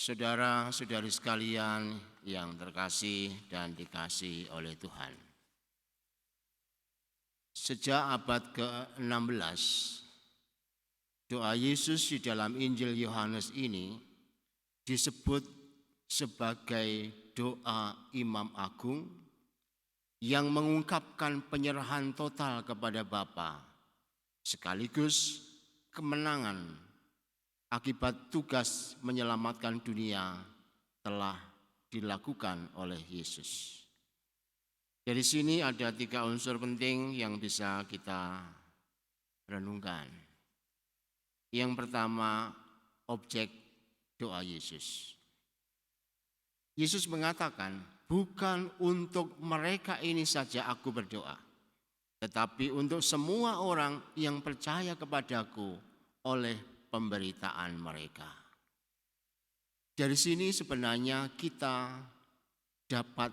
Saudara-saudari sekalian yang terkasih dan dikasihi oleh Tuhan. Sejak abad ke-16, doa Yesus di dalam Injil Yohanes ini disebut sebagai doa Imam Agung yang mengungkapkan penyerahan total kepada Bapa, sekaligus kemenangan akibat tugas menyelamatkan dunia telah dilakukan oleh Yesus. Dari sini ada 3 unsur penting yang bisa kita renungkan. Yang pertama, objek doa Yesus. Yesus mengatakan, bukan untuk mereka ini saja aku berdoa, tetapi untuk semua orang yang percaya kepadaku oleh pemberitaan mereka. Dari sini sebenarnya kita dapat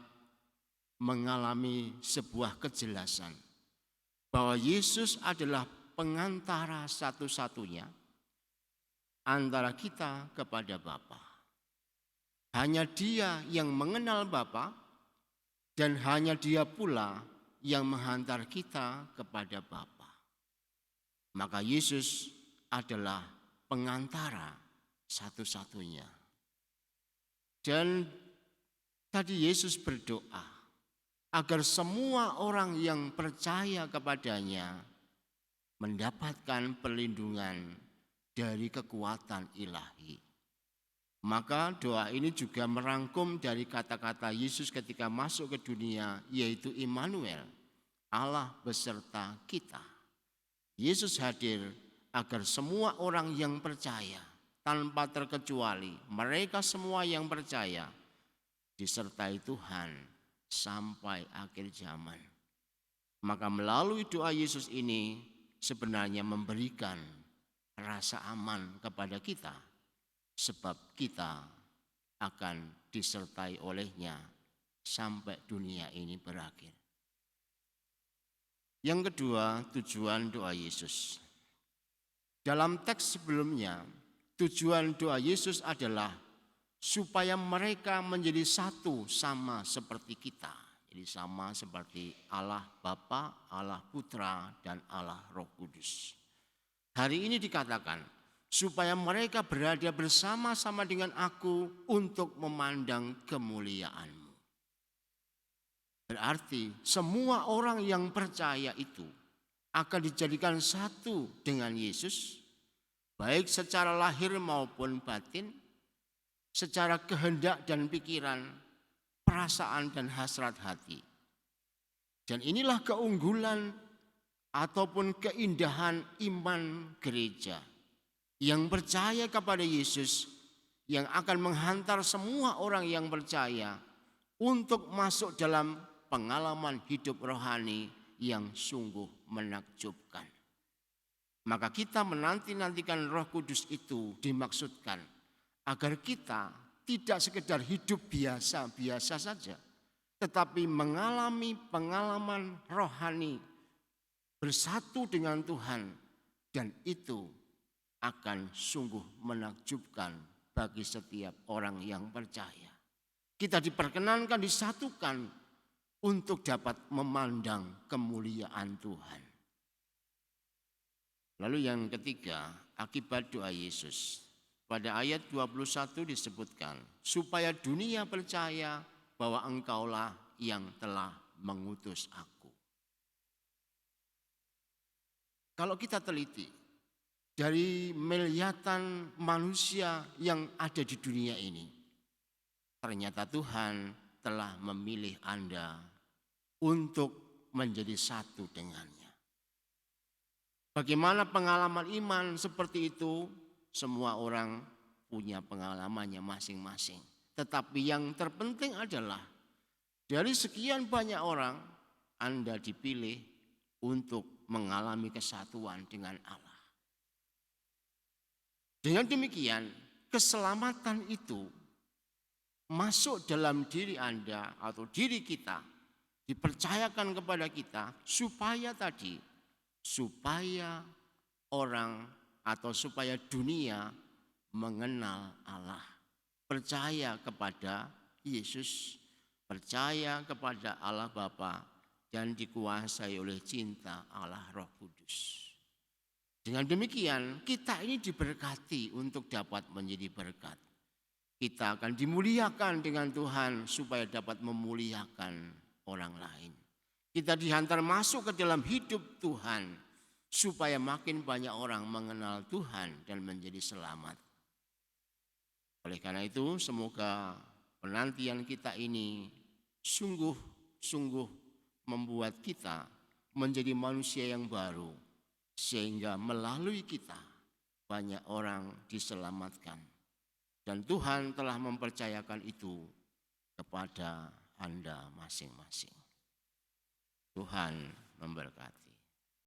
mengalami sebuah kejelasan bahwa Yesus adalah pengantara satu-satunya antara kita kepada Bapa. Hanya Dia yang mengenal Bapa dan hanya Dia pula yang menghantar kita kepada Bapa. Maka Yesus adalah pengantara satu-satunya. Dan tadi Yesus berdoa agar semua orang yang percaya kepadanya mendapatkan perlindungan dari kekuatan ilahi. Maka doa ini juga merangkum dari kata-kata Yesus ketika masuk ke dunia, yaitu Immanuel, Allah beserta kita. Yesus hadir agar semua orang yang percaya tanpa terkecuali, mereka semua yang percaya disertai Tuhan sampai akhir zaman. Maka melalui doa Yesus ini sebenarnya memberikan rasa aman kepada kita, sebab kita akan disertai olehnya sampai dunia ini berakhir. Yang kedua, tujuan doa Yesus. Dalam teks sebelumnya, tujuan doa Yesus adalah supaya mereka menjadi satu sama seperti kita. Jadi sama seperti Allah Bapa, Allah Putra, dan Allah Roh Kudus. Hari ini dikatakan supaya mereka berada bersama-sama dengan aku untuk memandang kemuliaan-Mu. Berarti semua orang yang percaya itu akan dijadikan satu dengan Yesus, baik secara lahir maupun batin, secara kehendak dan pikiran, perasaan dan hasrat hati. Dan inilah keunggulan ataupun keindahan iman gereja yang percaya kepada Yesus, yang akan menghantar semua orang yang percaya untuk masuk dalam pengalaman hidup rohani yang sungguh menakjubkan. Maka kita menanti-nantikan Roh Kudus itu dimaksudkan agar kita tidak sekedar hidup biasa-biasa saja, tetapi mengalami pengalaman rohani bersatu dengan Tuhan, dan itu akan sungguh menakjubkan bagi setiap orang yang percaya. Kita diperkenankan disatukan untuk dapat memandang kemuliaan Tuhan. Lalu yang ketiga, akibat doa Yesus. Pada ayat 21 disebutkan, supaya dunia percaya bahwa Engkaulah yang telah mengutus aku. Kalau kita teliti dari miliatan manusia yang ada di dunia ini, ternyata Tuhan telah memilih Anda untuk menjadi satu dengannya. Bagaimana pengalaman iman seperti itu? Semua orang punya pengalamannya masing-masing. Tetapi yang terpenting adalah dari sekian banyak orang, Anda dipilih untuk mengalami kesatuan dengan Allah. Dengan demikian, keselamatan itu masuk dalam diri Anda atau diri kita, dipercayakan kepada kita supaya orang atau supaya dunia mengenal Allah. percaya kepada Yesus, percaya kepada Allah Bapa, dan dikuasai oleh cinta Allah Roh Kudus. Dengan demikian, kita ini diberkati untuk dapat menjadi berkat. Kita akan dimuliakan dengan Tuhan supaya dapat memuliakan orang lain. Kita dihantar masuk ke dalam hidup Tuhan supaya makin banyak orang mengenal Tuhan dan menjadi selamat. Oleh karena itu, semoga penantian kita ini sungguh-sungguh membuat kita menjadi manusia yang baru, sehingga melalui kita banyak orang diselamatkan. Dan Tuhan telah mempercayakan itu kepada Anda masing-masing. Tuhan memberkati.